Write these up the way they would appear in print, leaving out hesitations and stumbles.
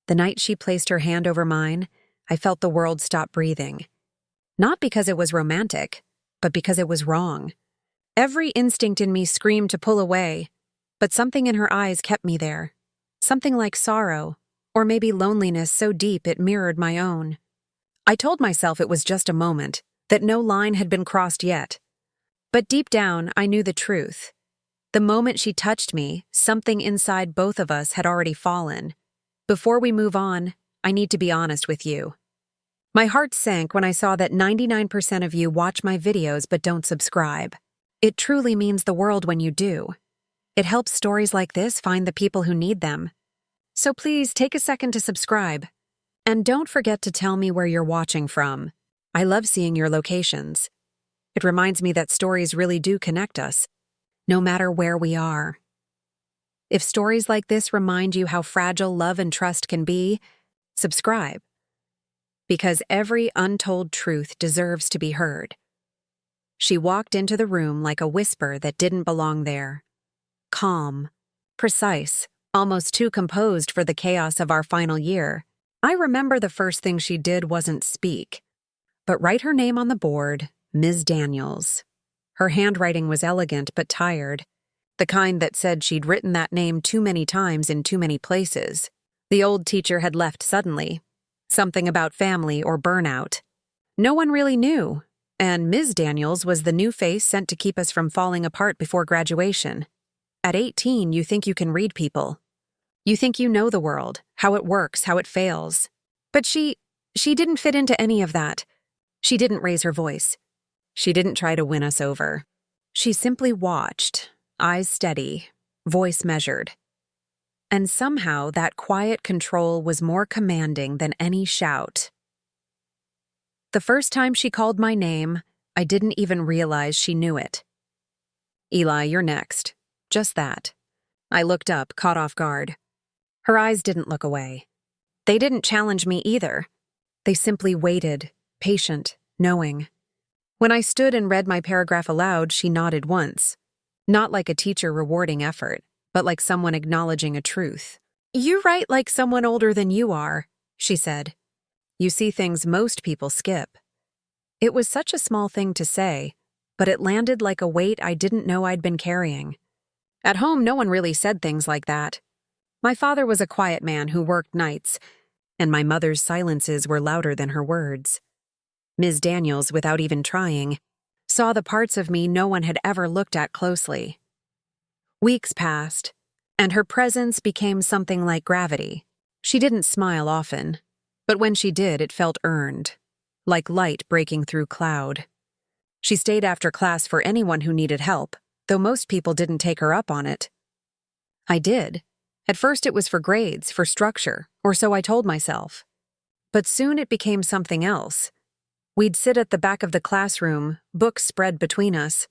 The night she placed her hand over mine, I felt the world stop breathing. Not because it was romantic, but because it was wrong. Every instinct in me screamed to pull away, but something in her eyes kept me there. Something like sorrow, or maybe loneliness so deep it mirrored my own. I told myself it was just a moment, that no line had been crossed yet. But deep down, I knew the truth. The moment she touched me, something inside both of us had already fallen. Before we move on, I need to be honest with you. My heart sank when I saw that 99% of you watch my videos but don't subscribe. It truly means the world when you do. It helps stories like this find the people who need them. So please take a second to subscribe. And don't forget to tell me where you're watching from. I love seeing your locations. It reminds me that stories really do connect us, no matter where we are. If stories like this remind you how fragile love and trust can be, subscribe. Because every untold truth deserves to be heard. She walked into the room like a whisper that didn't belong there. Calm, precise, almost too composed for the chaos of our final year. I remember the first thing she did wasn't speak, but write her name on the board, Ms. Daniels. Her handwriting was elegant but tired, the kind that said she'd written that name too many times in too many places. The old teacher had left suddenly. Something about family or burnout. No one really knew, and Ms. Daniels was the new face sent to keep us from falling apart before graduation. At 18, you think you can read people. You think you know the world, how it works, how it fails. But she didn't fit into any of that. She didn't raise her voice. She didn't try to win us over. She simply watched, eyes steady, voice measured. And somehow that quiet control was more commanding than any shout. The first time she called my name, I didn't even realize she knew it. Eli, you're next. Just that. I looked up, caught off guard. Her eyes didn't look away. They didn't challenge me either. They simply waited, patient, knowing. When I stood and read my paragraph aloud, she nodded once. Not like a teacher rewarding effort, but like someone acknowledging a truth. You write like someone older than you are, she said. You see things most people skip. It was such a small thing to say, but it landed like a weight I didn't know I'd been carrying. At home, no one really said things like that. My father was a quiet man who worked nights, and my mother's silences were louder than her words. Ms. Daniels, without even trying, saw the parts of me no one had ever looked at closely. Weeks passed, and her presence became something like gravity. She didn't smile often, but when she did, it felt earned, like light breaking through cloud. She stayed after class for anyone who needed help, though most people didn't take her up on it. I did. At first it was for grades, for structure, or so I told myself. But soon it became something else. We'd sit at the back of the classroom, books spread between us.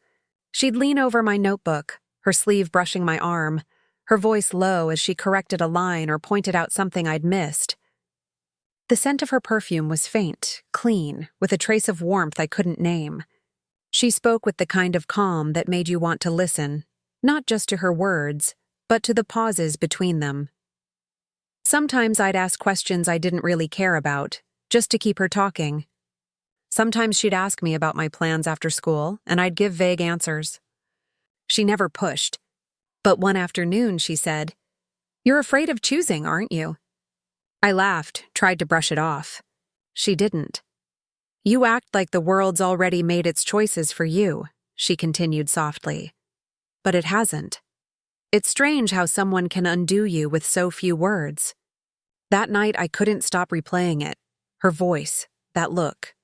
She'd lean over my notebook, her sleeve brushing my arm, her voice low as she corrected a line or pointed out something I'd missed. The scent of her perfume was faint, clean, with a trace of warmth I couldn't name. She spoke with the kind of calm that made you want to listen, not just to her words, but to the pauses between them. Sometimes I'd ask questions I didn't really care about, just to keep her talking. Sometimes she'd ask me about my plans after school, and I'd give vague answers. She never pushed. But one afternoon she said, "You're afraid of choosing, aren't you?" I laughed, tried to brush it off. She didn't. "You act like the world's already made its choices for you," she continued softly. "But it hasn't. It's strange how someone can undo you with so few words." That night I couldn't stop replaying it. Her voice, that look.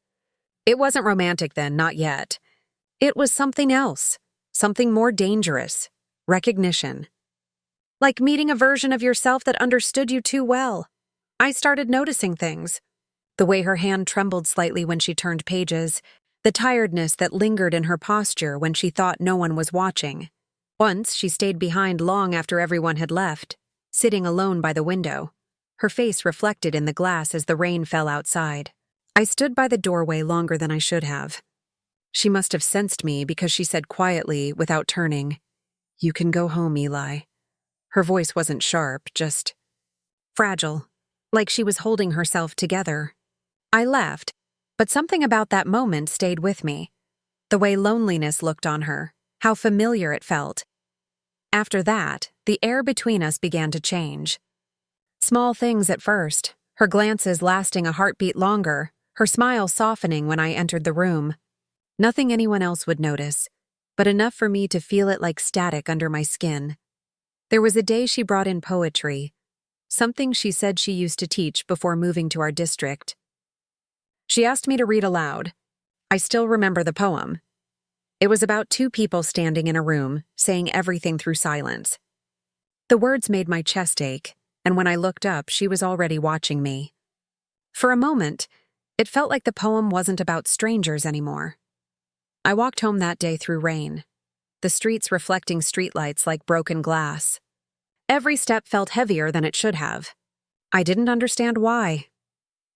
It wasn't romantic then, not yet. It was something else, something more dangerous. Recognition. Like meeting a version of yourself that understood you too well. I started noticing things. The way her hand trembled slightly when she turned pages, the tiredness that lingered in her posture when she thought no one was watching. Once, she stayed behind long after everyone had left, sitting alone by the window, her face reflected in the glass as the rain fell outside. I stood by the doorway longer than I should have. She must have sensed me because she said quietly, without turning, "You can go home, Eli." Her voice wasn't sharp, just fragile. like she was holding herself together. I left, but something about that moment stayed with me. The way loneliness looked on her, how familiar it felt. After that, the air between us began to change. Small things at first, her glances lasting a heartbeat longer, her smile softening when I entered the room. Nothing anyone else would notice, but enough for me to feel it like static under my skin. There was a day she brought in poetry, something she said she used to teach before moving to our district. She asked me to read aloud. I still remember the poem. It was about two people standing in a room, saying everything through silence. The words made my chest ache, and when I looked up, she was already watching me. For a moment, it felt like the poem wasn't about strangers anymore. I walked home that day through rain, the streets reflecting streetlights like broken glass. Every step felt heavier than it should have. I didn't understand why.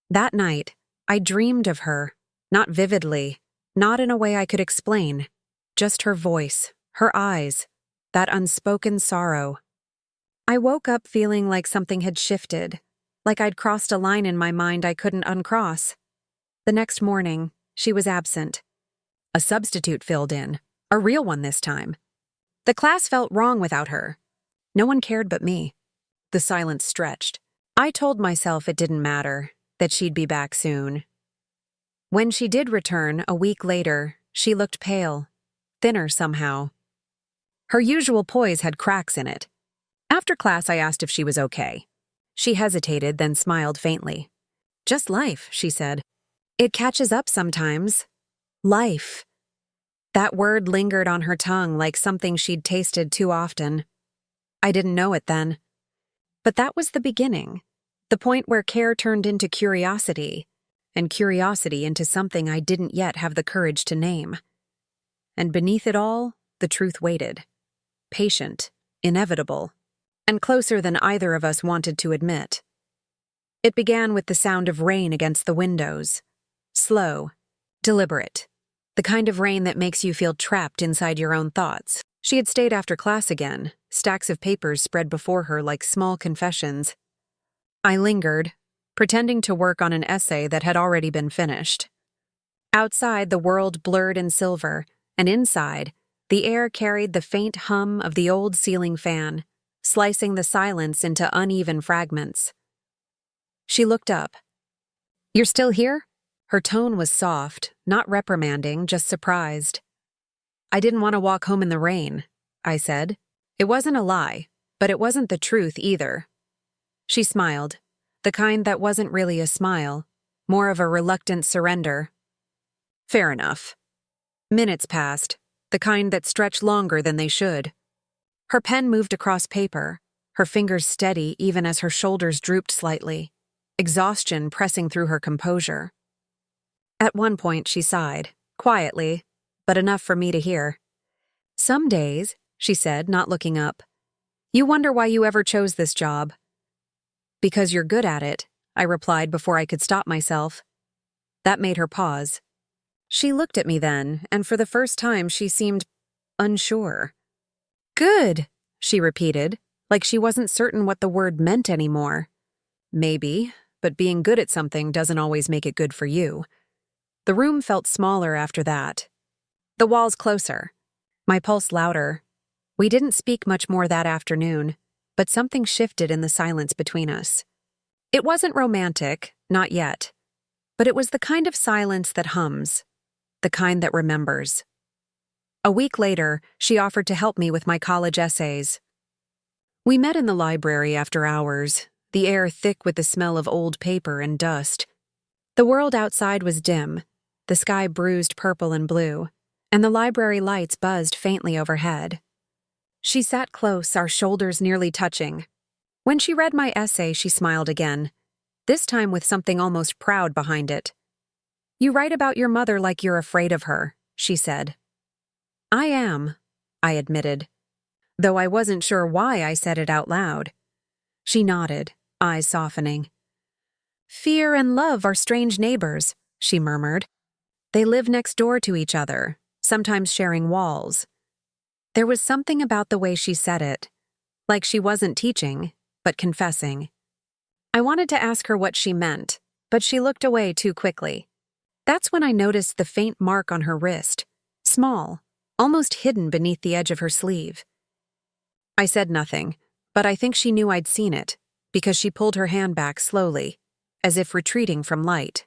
That night, I dreamed of her, not vividly, not in a way I could explain, just her voice, her eyes, that unspoken sorrow. I woke up feeling like something had shifted, like I'd crossed a line in my mind I couldn't uncross. The next morning, she was absent. A substitute filled in, a real one this time. The class felt wrong without her. No one cared but me. The silence stretched. I told myself it didn't matter, that she'd be back soon. When she did return, a week later, she looked pale, thinner somehow. Her usual poise had cracks in it. After class, I asked if she was okay. She hesitated, then smiled faintly. "Just life," she said. "It catches up sometimes. Life." That word lingered on her tongue like something she'd tasted too often. I didn't know it then. But that was the beginning, the point where care turned into curiosity, and curiosity into something I didn't yet have the courage to name. And beneath it all, the truth waited. Patient, inevitable, and closer than either of us wanted to admit. It began with the sound of rain against the windows. Slow, deliberate. The kind of rain that makes you feel trapped inside your own thoughts. She had stayed after class again, stacks of papers spread before her like small confessions. I lingered, pretending to work on an essay that had already been finished. Outside, the world blurred in silver, and inside, the air carried the faint hum of the old ceiling fan, slicing the silence into uneven fragments. She looked up. "You're still here?" Her tone was soft, not reprimanding, just surprised. "I didn't want to walk home in the rain," I said. It wasn't a lie, but it wasn't the truth either. She smiled, the kind that wasn't really a smile, more of a reluctant surrender. "Fair enough." Minutes passed, the kind that stretched longer than they should. Her pen moved across paper, her fingers steady even as her shoulders drooped slightly, exhaustion pressing through her composure. At one point she sighed, quietly, but enough for me to hear. "Some days," she said, not looking up, "you wonder why you ever chose this job." "Because you're good at it," I replied before I could stop myself. That made her pause. She looked at me then, and for the first time she seemed unsure. "Good," she repeated, like she wasn't certain what the word meant anymore. "Maybe, but being good at something doesn't always make it good for you." The room felt smaller after that. The walls closer. My pulse louder. We didn't speak much more that afternoon, but something shifted in the silence between us. It wasn't romantic, not yet, but it was the kind of silence that hums, the kind that remembers. A week later, she offered to help me with my college essays. We met in the library after hours, the air thick with the smell of old paper and dust. The world outside was dim, the sky bruised purple and blue, and the library lights buzzed faintly overhead. She sat close, our shoulders nearly touching. When she read my essay, she smiled again, this time with something almost proud behind it. "You write about your mother like you're afraid of her," she said. "I am," I admitted, though I wasn't sure why I said it out loud. She nodded, eyes softening. "Fear and love are strange neighbors," she murmured. "They live next door to each other, sometimes sharing walls." There was something about the way she said it, like she wasn't teaching, but confessing. I wanted to ask her what she meant, but she looked away too quickly. That's when I noticed the faint mark on her wrist, small, almost hidden beneath the edge of her sleeve. I said nothing, but I think she knew I'd seen it, because she pulled her hand back slowly, as if retreating from light.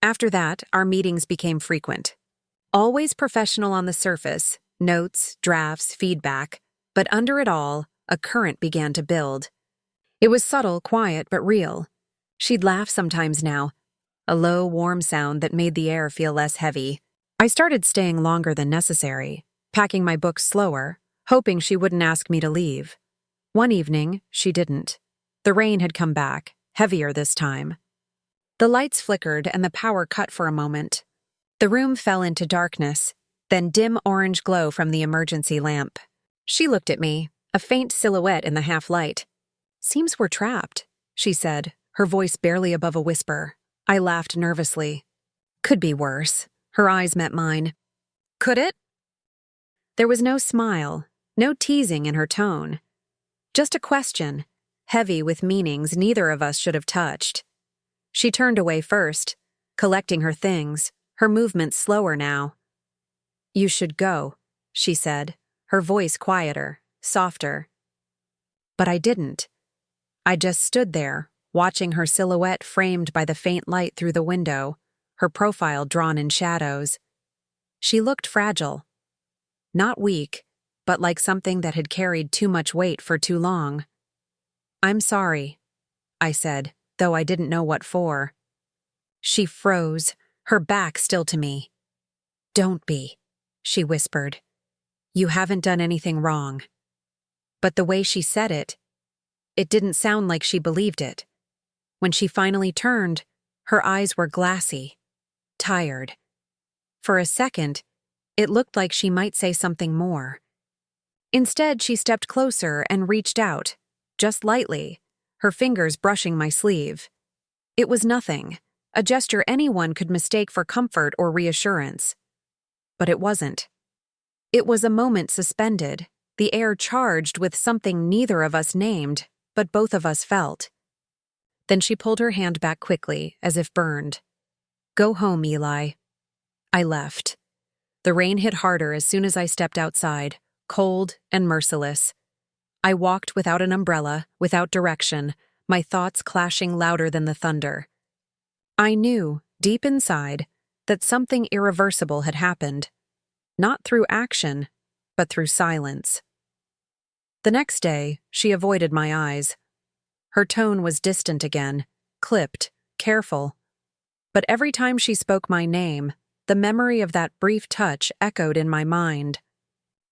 After that, our meetings became frequent. Always professional on the surface, notes, drafts, feedback, but under it all, a current began to build. It was subtle, quiet, but real. She'd laugh sometimes now, a low, warm sound that made the air feel less heavy. I started staying longer than necessary, packing my books slower, hoping she wouldn't ask me to leave. One evening, she didn't. The rain had come back, heavier this time. The lights flickered and the power cut for a moment. The room fell into darkness, then dim orange glow from the emergency lamp. She looked at me, a faint silhouette in the half-light. "Seems we're trapped," she said, her voice barely above a whisper. I laughed nervously. Could be worse. Her eyes met mine. Could it? There was no smile, no teasing in her tone. Just a question, heavy with meanings neither of us should have touched. She turned away first, collecting her things, her movements slower now. "You should go," she said, her voice quieter, softer. But I didn't. I just stood there, watching her silhouette framed by the faint light through the window, her profile drawn in shadows. She looked fragile. Not weak, but like something that had carried too much weight for too long. "I'm sorry," I said, though I didn't know what for. She froze, her back still to me. "Don't be," she whispered. "You haven't done anything wrong." But the way she said it didn't sound like she believed it. When she finally turned, her eyes were glassy, tired. For a second, it looked like she might say something more. Instead, she stepped closer and reached out, just lightly, her fingers brushing my sleeve. It was nothing, a gesture anyone could mistake for comfort or reassurance. But it wasn't. It was a moment suspended, the air charged with something neither of us named, but both of us felt. Then she pulled her hand back quickly, as if burned. "Go home, Eli." I left. The rain hit harder as soon as I stepped outside, cold and merciless. I walked without an umbrella, without direction, my thoughts clashing louder than the thunder. I knew, deep inside, that something irreversible had happened. Not through action, but through silence. The next day, she avoided my eyes. Her tone was distant again, clipped, careful. But every time she spoke my name, the memory of that brief touch echoed in my mind.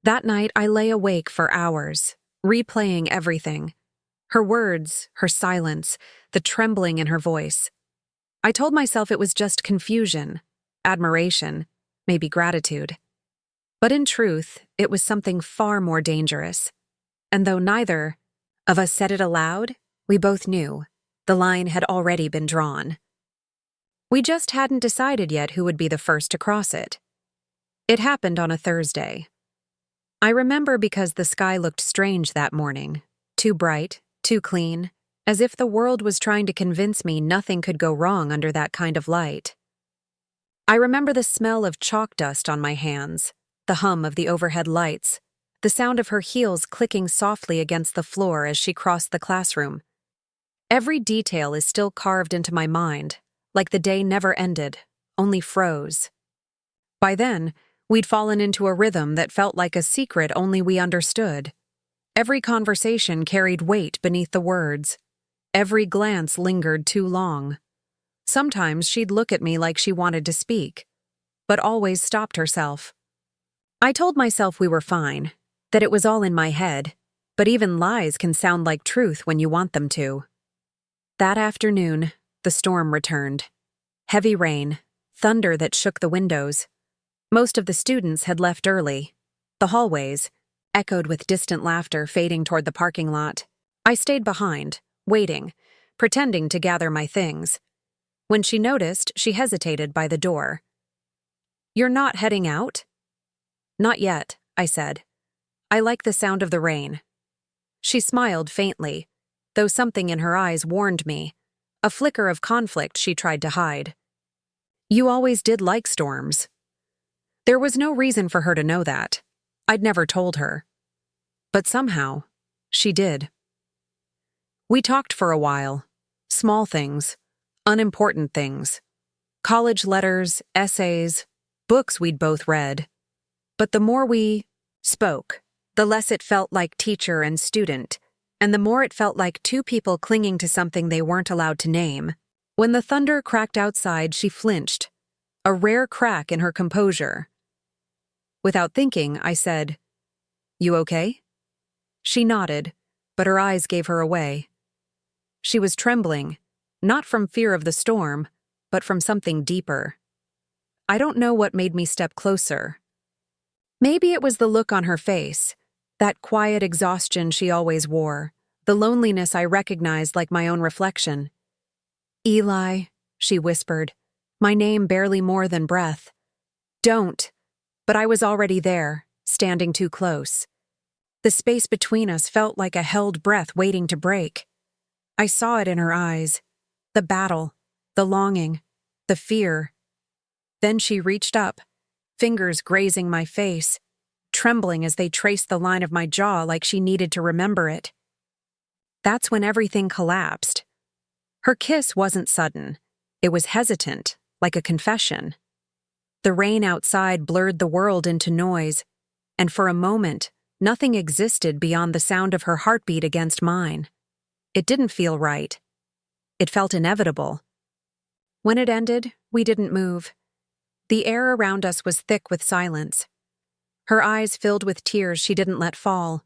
That night, I lay awake for hours, replaying everything. Her words, her silence, the trembling in her voice. I told myself it was just confusion, admiration, maybe gratitude. But in truth, it was something far more dangerous. And though neither of us said it aloud, we both knew the line had already been drawn. We just hadn't decided yet who would be the first to cross it. It happened on a Thursday. I remember because the sky looked strange that morning, too bright, too clean, as if the world was trying to convince me nothing could go wrong under that kind of light. I remember the smell of chalk dust on my hands, the hum of the overhead lights, the sound of her heels clicking softly against the floor as she crossed the classroom. Every detail is still carved into my mind, like the day never ended, only froze. By then, we'd fallen into a rhythm that felt like a secret only we understood. Every conversation carried weight beneath the words. Every glance lingered too long. Sometimes she'd look at me like she wanted to speak, but always stopped herself. I told myself we were fine, that it was all in my head, but even lies can sound like truth when you want them to. That afternoon, the storm returned. Heavy rain, thunder that shook the windows. Most of the students had left early. The hallways, echoed with distant laughter fading toward the parking lot. I stayed behind, waiting, pretending to gather my things. When she noticed, she hesitated by the door. "You're not heading out?" "Not yet," I said. "I like the sound of the rain." She smiled faintly, though something in her eyes warned me, a flicker of conflict she tried to hide. You always did like storms. There was no reason for her to know that. I'd never told her. But somehow, she did. We talked for a while. Small things, unimportant things. College letters, essays, books we'd both read. But the more we spoke, the less it felt like teacher and student, and the more it felt like two people clinging to something they weren't allowed to name. When the thunder cracked outside, she flinched, a rare crack in her composure. Without thinking, I said, "You okay?" She nodded, but her eyes gave her away. She was trembling, not from fear of the storm, but from something deeper. I don't know what made me step closer. Maybe it was the look on her face, that quiet exhaustion she always wore, the loneliness I recognized like my own reflection. "Eli," she whispered, my name barely more than breath. "Don't." But I was already there, standing too close. The space between us felt like a held breath waiting to break. I saw it in her eyes, the battle, the longing, the fear. Then she reached up, fingers grazing my face, trembling as they traced the line of my jaw like she needed to remember it. That's when everything collapsed. Her kiss wasn't sudden. It was hesitant, like a confession. The rain outside blurred the world into noise, and for a moment, nothing existed beyond the sound of her heartbeat against mine. It didn't feel right. It felt inevitable. When it ended, we didn't move. The air around us was thick with silence. Her eyes filled with tears she didn't let fall.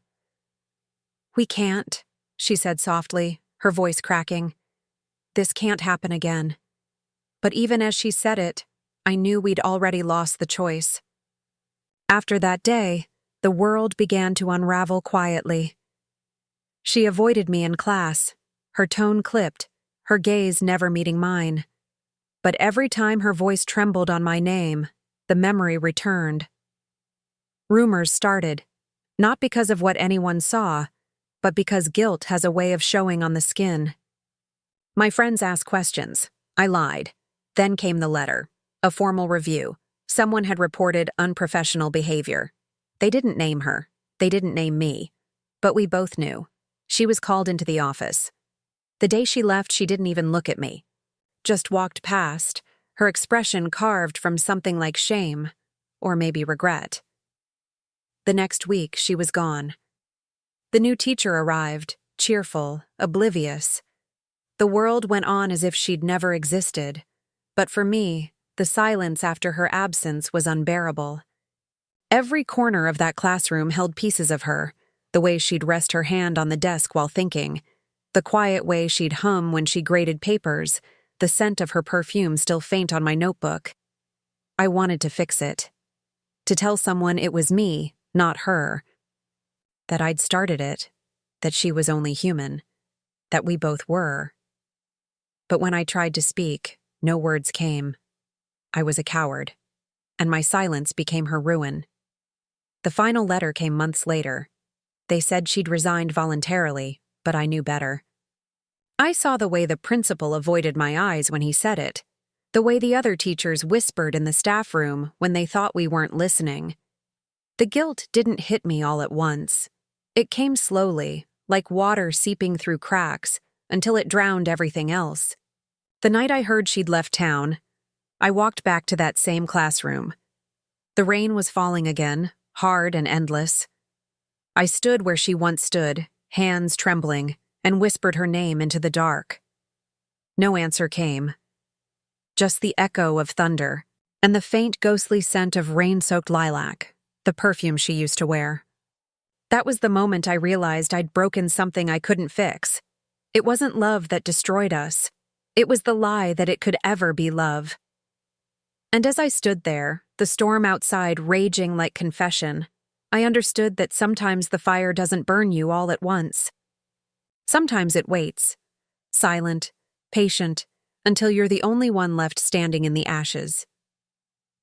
"We can't," she said softly, her voice cracking. "This can't happen again." But even as she said it, I knew we'd already lost the choice. After that day, the world began to unravel quietly. She avoided me in class, her tone clipped, her gaze never meeting mine. But every time her voice trembled on my name, the memory returned. Rumors started, not because of what anyone saw, but because guilt has a way of showing on the skin. My friends asked questions. I lied. Then came the letter. A formal review. Someone had reported unprofessional behavior. They didn't name her. They didn't name me. But we both knew. She was called into the office. The day she left, she didn't even look at me. Just walked past, her expression carved from something like shame, or maybe regret. The next week, she was gone. The new teacher arrived, cheerful, oblivious. The world went on as if she'd never existed. But for me, the silence after her absence was unbearable. Every corner of that classroom held pieces of her, the way she'd rest her hand on the desk while thinking, the quiet way she'd hum when she graded papers, the scent of her perfume still faint on my notebook. I wanted to fix it. To tell someone it was me, not her. That I'd started it. That she was only human. That we both were. But when I tried to speak, no words came. I was a coward, and my silence became her ruin. The final letter came months later. They said she'd resigned voluntarily, but I knew better. I saw the way the principal avoided my eyes when he said it, the way the other teachers whispered in the staff room when they thought we weren't listening. The guilt didn't hit me all at once. It came slowly, like water seeping through cracks, until it drowned everything else. The night I heard she'd left town, I walked back to that same classroom. The rain was falling again, hard and endless. I stood where she once stood, hands trembling, and whispered her name into the dark. No answer came. Just the echo of thunder, and the faint ghostly scent of rain-soaked lilac, the perfume she used to wear. That was the moment I realized I'd broken something I couldn't fix. It wasn't love that destroyed us. It was the lie that it could ever be love. And as I stood there, the storm outside raging like confession, I understood that sometimes the fire doesn't burn you all at once. Sometimes it waits, silent, patient, until you're the only one left standing in the ashes.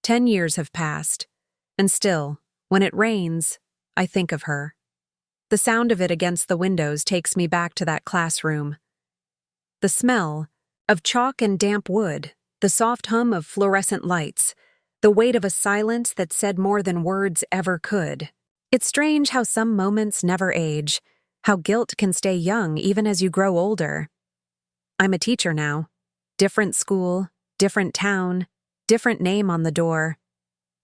10 years have passed, and still, when it rains, I think of her. The sound of it against the windows takes me back to that classroom. The smell of chalk and damp wood, the soft hum of fluorescent lights, the weight of a silence that said more than words ever could. It's strange how some moments never age, how guilt can stay young even as you grow older. I'm a teacher now. Different school, different town, different name on the door.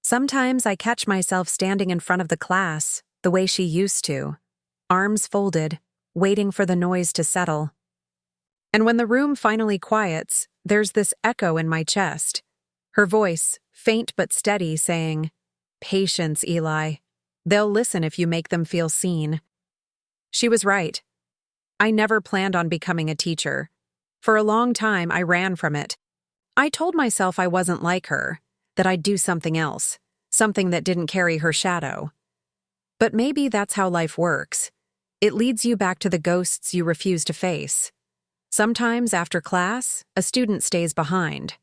Sometimes I catch myself standing in front of the class, the way she used to, arms folded, waiting for the noise to settle. And when the room finally quiets, there's this echo in my chest. Her voice, faint but steady, saying, "Patience, Eli. They'll listen if you make them feel seen." She was right. I never planned on becoming a teacher. For a long time, I ran from it. I told myself I wasn't like her, that I'd do something else, something that didn't carry her shadow. But maybe that's how life works. It leads you back to the ghosts you refuse to face. Sometimes, after class, a student stays behind.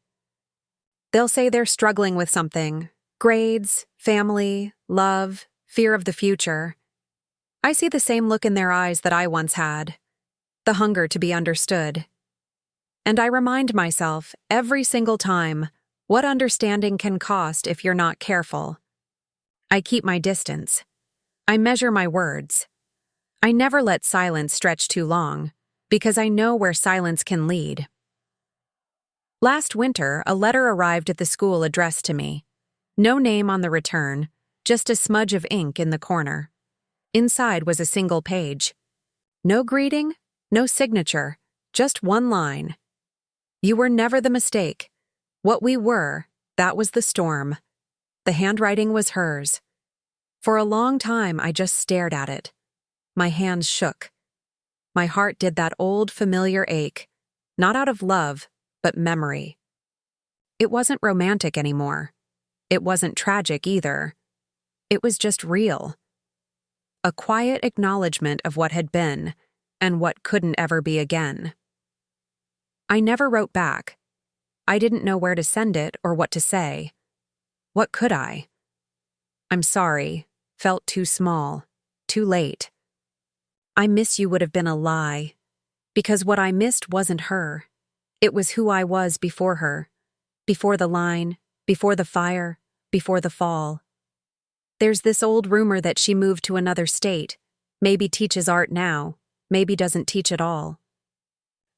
They'll say they're struggling with something: grades, family, love, fear of the future. I see the same look in their eyes that I once had, the hunger to be understood. And I remind myself every single time what understanding can cost if you're not careful. I keep my distance. I measure my words. I never let silence stretch too long, because I know where silence can lead. Last winter, a letter arrived at the school addressed to me. No name on the return, just a smudge of ink in the corner. Inside was a single page. No greeting, no signature, just one line. "You were never the mistake. What we were, that was the storm." The handwriting was hers. For a long time, I just stared at it. My hands shook. My heart did that old familiar ache, not out of love, but memory. It wasn't romantic anymore. It wasn't tragic either. It was just real. A quiet acknowledgement of what had been, and what couldn't ever be again. I never wrote back. I didn't know where to send it or what to say. What could I? "I'm sorry," felt too small, too late. "I miss you" would have been a lie, because what I missed wasn't her. It was who I was before her, before the line, before the fire, before the fall. There's this old rumor that she moved to another state, maybe teaches art now, maybe doesn't teach at all.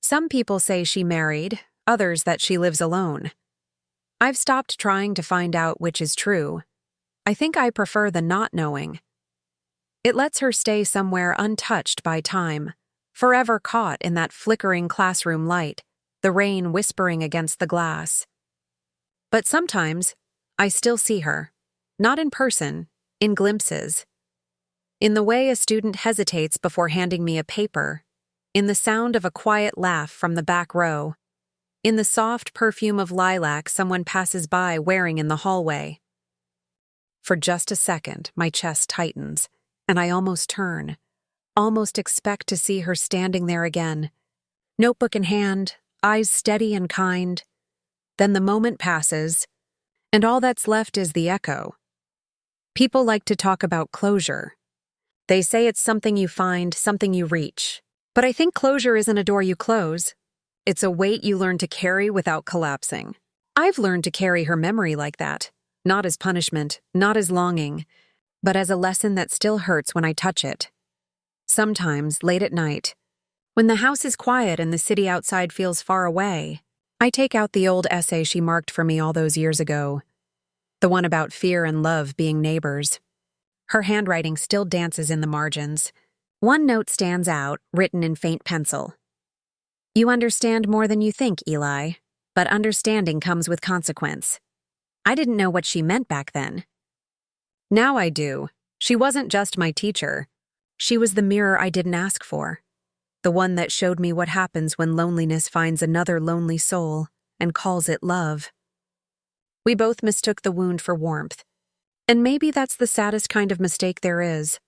Some people say she married, others that she lives alone. I've stopped trying to find out which is true. I think I prefer the not knowing. It lets her stay somewhere untouched by time, forever caught in that flickering classroom light, the rain whispering against the glass. But sometimes, I still see her, not in person, in glimpses. In the way a student hesitates before handing me a paper, in the sound of a quiet laugh from the back row, in the soft perfume of lilac someone passes by wearing in the hallway. For just a second, my chest tightens, and I almost turn, almost expect to see her standing there again, notebook in hand, eyes steady and kind. Then the moment passes, and all that's left is the echo. People like to talk about closure. They say it's something you find, something you reach. But I think closure isn't a door you close. It's a weight you learn to carry without collapsing. I've learned to carry her memory like that, not as punishment, not as longing, but as a lesson that still hurts when I touch it. Sometimes, late at night, when the house is quiet and the city outside feels far away, I take out the old essay she marked for me all those years ago, the one about fear and love being neighbors. Her handwriting still dances in the margins. One note stands out, written in faint pencil. "You understand more than you think, Eli, but understanding comes with consequence." I didn't know what she meant back then. Now I do. She wasn't just my teacher. She was the mirror I didn't ask for. The one that showed me what happens when loneliness finds another lonely soul and calls it love. We both mistook the wound for warmth. And maybe that's the saddest kind of mistake there is.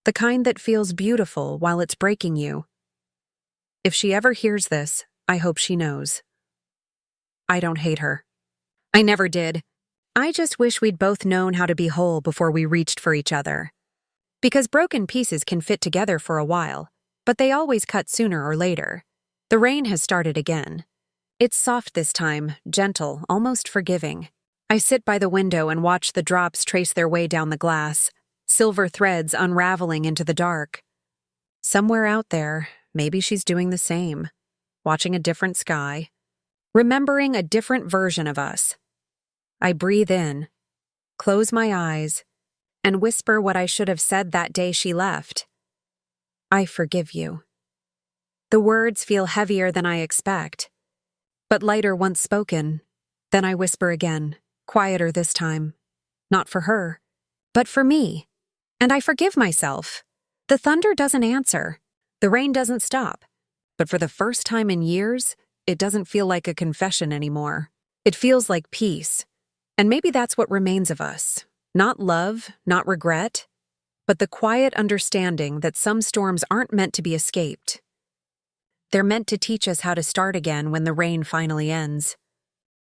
The kind that feels beautiful while it's breaking you. If she ever hears this, I hope she knows. I don't hate her. I never did. I just wish we'd both known how to be whole before we reached for each other. Because broken pieces can fit together for a while, but they always cut sooner or later. The rain has started again. It's soft this time, gentle, almost forgiving. I sit by the window and watch the drops trace their way down the glass, silver threads unraveling into the dark. Somewhere out there, maybe she's doing the same, watching a different sky, remembering a different version of us. I breathe in, close my eyes, and whisper what I should have said that day she left. I forgive you. The words feel heavier than I expect, but lighter once spoken. Then I whisper again, quieter this time. Not for her, but for me. And I forgive myself. The thunder doesn't answer. The rain doesn't stop. But for the first time in years, it doesn't feel like a confession anymore. It feels like peace. And maybe that's what remains of us. Not love, not regret, but the quiet understanding that some storms aren't meant to be escaped. They're meant to teach us how to start again when the rain finally ends.